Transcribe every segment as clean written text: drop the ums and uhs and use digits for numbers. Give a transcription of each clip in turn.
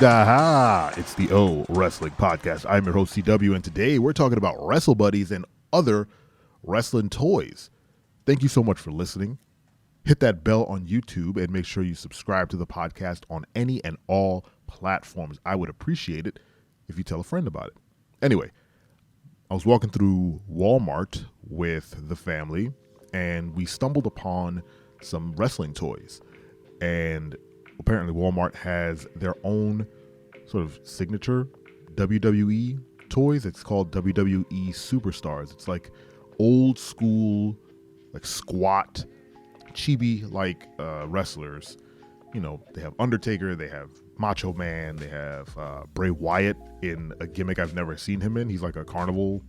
Aha! It's the O Wrestling Podcast. I'm your host, CW, and today we're talking about Wrestle Buddies and other wrestling toys. Thank you so much for listening. Hit that bell on YouTube and make sure you subscribe to the podcast on any and all platforms. I would appreciate it if you tell a friend about it. Anyway, I was walking through Walmart with the family, and we stumbled upon some wrestling toys. And apparently Walmart has their own sort of signature WWE toys. It's called WWE Superstars. It's like old school, like squat, chibi like wrestlers. You know, they have Undertaker, they have Macho Man, they have Bray Wyatt in a gimmick I've never seen him in. He's like a carnival.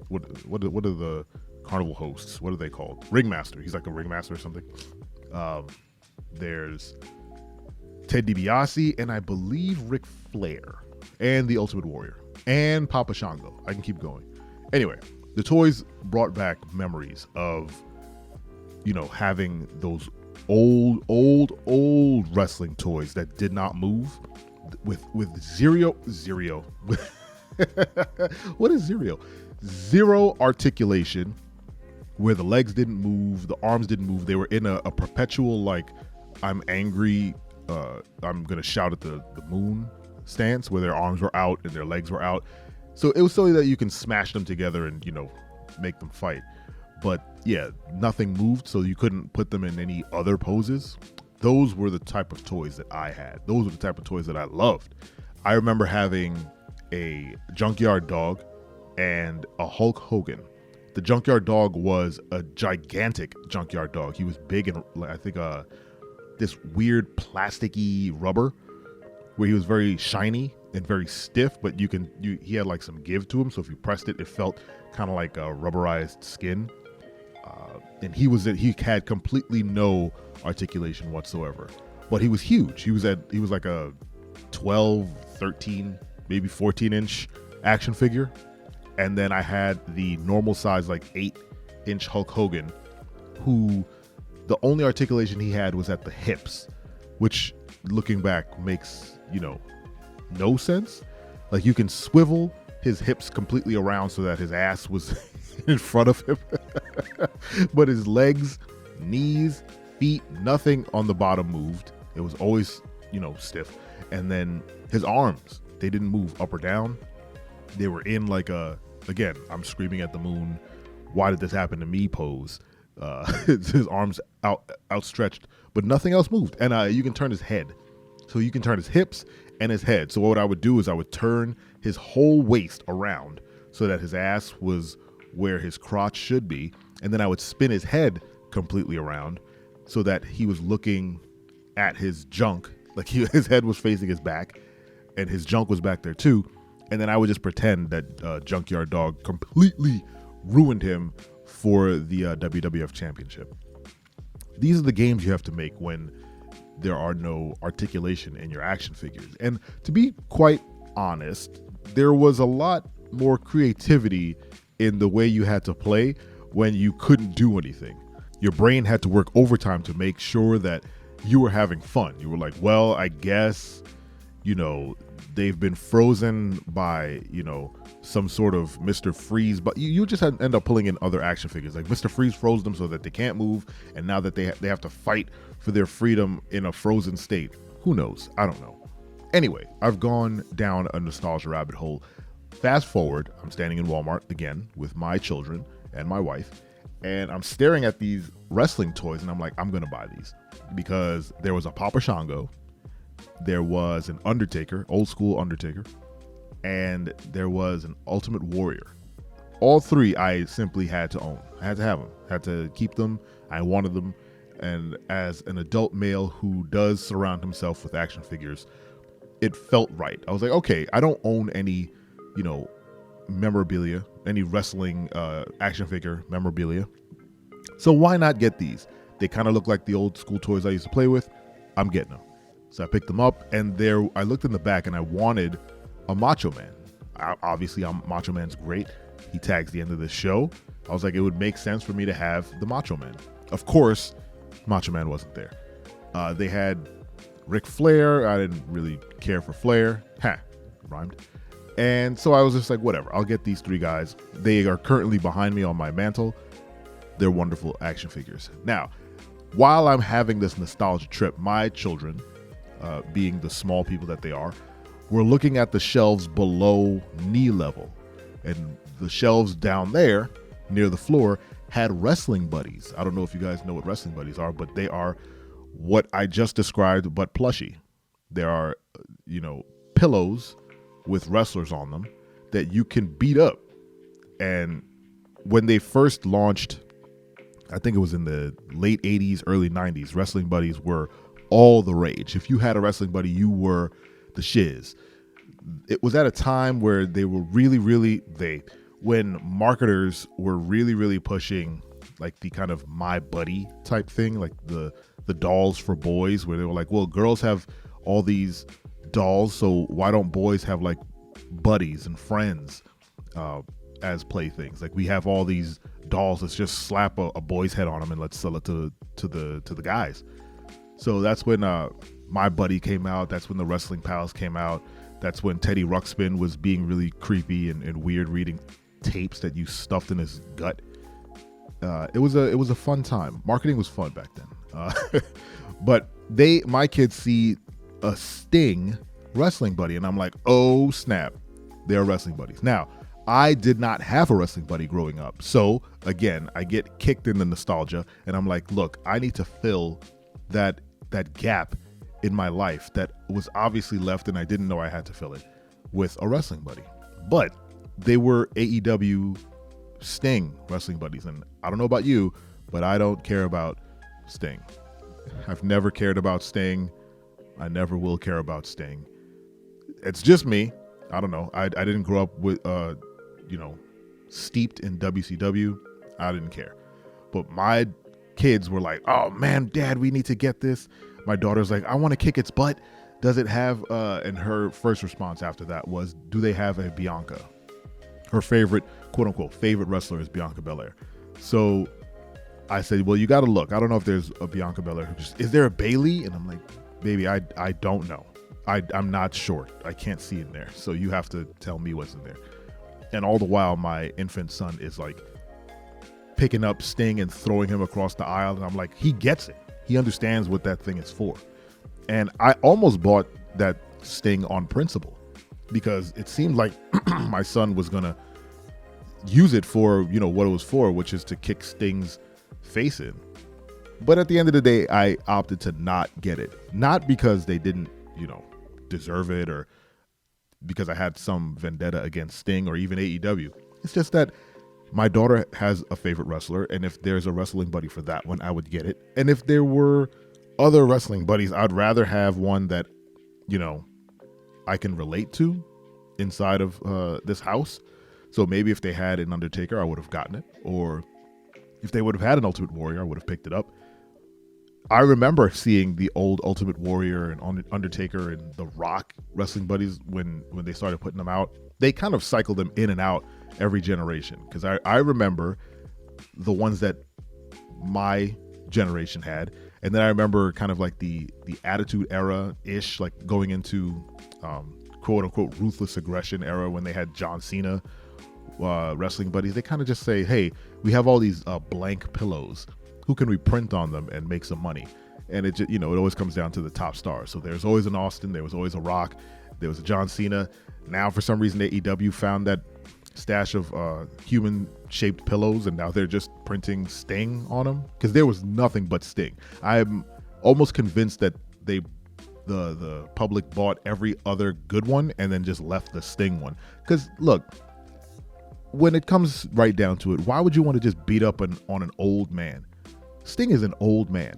What are the carnival hosts? What are they called? Ringmaster. He's like a ringmaster or something. There's Ted DiBiase, and I believe Ric Flair, and the Ultimate Warrior, and Papa Shango. I can keep going. Anyway, the toys brought back memories of, you know, having those old wrestling toys that did not move with zero. What is zero? Zero articulation, where the legs didn't move, the arms didn't move. They were in a perpetual, like, I'm angry, I'm gonna shout at the moon stance, where their arms were out and their legs were out. So it was so that you can smash them together and, you know, make them fight. But yeah, nothing moved, so you couldn't put them in any other poses. Those were the type of toys that I had. Those were the type of toys that I loved. I remember having a Junkyard Dog and a Hulk Hogan. The Junkyard Dog was a gigantic Junkyard Dog. He was big and I think this weird plasticky rubber, where he was very shiny and very stiff, but he had like some give to him. So if you pressed it, it felt kind of like a rubberized skin. And he had completely no articulation whatsoever, but he was huge. He was like a 12, 13, maybe 14 inch action figure. And then I had the normal size, like 8-inch Hulk Hogan, who the only articulation he had was at the hips, which looking back makes, you know, no sense. Like, you can swivel his hips completely around so that his ass was in front of him, but his legs, knees, feet, nothing on the bottom moved. It was always, you know, stiff. And then his arms, they didn't move up or down. They were in like again, I'm screaming at the moon, why did this happen to me pose. His arms outstretched, but nothing else moved. And you can turn his head. So you can turn his hips and his head. So what I would do is I would turn his whole waist around so that his ass was where his crotch should be. And then I would spin his head completely around so that he was looking at his junk. Like his head was facing his back and his junk was back there too. And then I would just pretend that Junkyard Dog completely ruined him for the WWF Championship. These are the games you have to make when there are no articulation in your action figures. And to be quite honest, there was a lot more creativity in the way you had to play when you couldn't do anything. Your brain had to work overtime to make sure that you were having fun. You were like, well, I guess, you know, they've been frozen by, you know, some sort of Mr. Freeze, but you just end up pulling in other action figures. Like Mr. Freeze froze them so that they can't move, and now that they have to fight for their freedom in a frozen state. Who knows? I don't know. Anyway, I've gone down a nostalgia rabbit hole. Fast forward, I'm standing in Walmart again with my children and my wife, and I'm staring at these wrestling toys, and I'm like, I'm gonna buy these, because there was a Papa Shango, there was an Undertaker, old school Undertaker, and there was an Ultimate Warrior. All three I simply had to own. I had to have them, had to keep them. I wanted them. And as an adult male who does surround himself with action figures, it felt right. I was like, okay, I don't own any, you know, memorabilia, any wrestling action figure memorabilia. So why not get these? They kind of look like the old school toys I used to play with. I'm getting them. So I picked them up, and I looked in the back, and I wanted a Macho Man. Obviously, Macho Man's great. He tags the end of the show. I was like, it would make sense for me to have the Macho Man. Of course, Macho Man wasn't there. They had Ric Flair. I didn't really care for Flair. Rhymed. And so I was just like, whatever, I'll get these 3 guys. They are currently behind me on my mantle. They're wonderful action figures. Now, while I'm having this nostalgia trip, my children, being the small people that they are, were looking at the shelves below knee level. And the shelves down there near the floor had wrestling buddies. I don't know if you guys know what wrestling buddies are, but they are what I just described, but plushy. There are, pillows with wrestlers on them that you can beat up. And when they first launched, I think it was in the late 80s, early 90s, wrestling buddies were all the rage. If you had a wrestling buddy, you were the shiz. It was at a time where they were when marketers were really pushing like the kind of My Buddy type thing, like the dolls for boys, where they were like, well, girls have all these dolls, so why don't boys have like buddies and friends as playthings? Like, we have all these dolls, let's just slap a boy's head on them and let's sell it to the guys. So that's when My Buddy came out. That's when the Wrestling Pals came out. That's when Teddy Ruxpin was being really creepy and weird, reading tapes that you stuffed in his gut. It was a fun time. Marketing was fun back then. But my kids see a Sting wrestling buddy, and I'm like, oh snap, they're wrestling buddies. Now, I did not have a wrestling buddy growing up, so again, I get kicked in the nostalgia, and I'm like, look, I need to fill that gap in my life that was obviously left, and I didn't know I had to fill it with a wrestling buddy. But they were AEW Sting wrestling buddies, and I don't know about you, but I don't care about Sting. I've never cared about Sting. I never will care about Sting. It's just me. I don't know. I didn't grow up with steeped in WCW. I didn't care. But my kids were like, oh man, Dad, we need to get this. My daughter's like, I want to kick its butt. Does it have, and her first response after that was, do they have a Bianca? Her favorite, quote unquote, favorite wrestler is Bianca Belair. So I said, well, you got to look. I don't know if there's a Bianca Belair. Is there a Bayley? And I'm like, baby, I don't know. I'm not sure. I can't see in there. So you have to tell me what's in there. And all the while, my infant son is like picking up Sting and throwing him across the aisle. And I'm like, he gets it. He understands what that thing is for. And I almost bought that Sting on principle because it seemed like my son was going to use it for, what it was for, which is to kick Sting's face in. But at the end of the day, I opted to not get it. Not because they didn't, deserve it or because I had some vendetta against Sting or even AEW. It's just that my daughter has a favorite wrestler, and if there's a wrestling buddy for that one, I would get it. And if there were other wrestling buddies, I'd rather have one that, I can relate to inside of this house. So maybe if they had an Undertaker, I would have gotten it. Or if they would have had an Ultimate Warrior, I would have picked it up. I remember seeing the old Ultimate Warrior and Undertaker and The Rock wrestling buddies when they started putting them out. They kind of cycled them in and out every generation. Because I remember the ones that my generation had. And then I remember kind of like the Attitude Era-ish, like going into quote-unquote Ruthless Aggression era when they had John Cena wrestling buddies. They kind of just say, hey, we have all these blank pillows. Who can we print on them and make some money? And it just, it always comes down to the top stars. So there's always an Austin, there was always a Rock, there was a John Cena. Now for some reason AEW found that stash of human-shaped pillows, and now they're just printing Sting on them because there was nothing but Sting. I'm almost convinced that the public bought every other good one and then just left the Sting one. Because look, when it comes right down to it, why would you want to just beat up on an old man? Sting is an old man,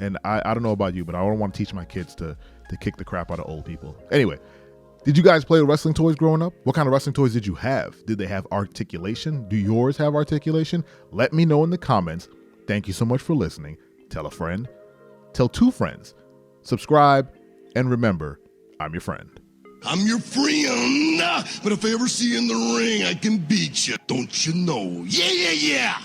and I don't know about you, but I don't want to teach my kids to kick the crap out of old people. Anyway, did you guys play with wrestling toys growing up? What kind of wrestling toys did you have? Did they have articulation? Do yours have articulation? Let me know in the comments. Thank you so much for listening. Tell a friend. Tell 2 friends. Subscribe, and remember, I'm your friend. I'm your friend, but if I ever see you in the ring, I can beat you. Don't you know? Yeah, yeah, yeah.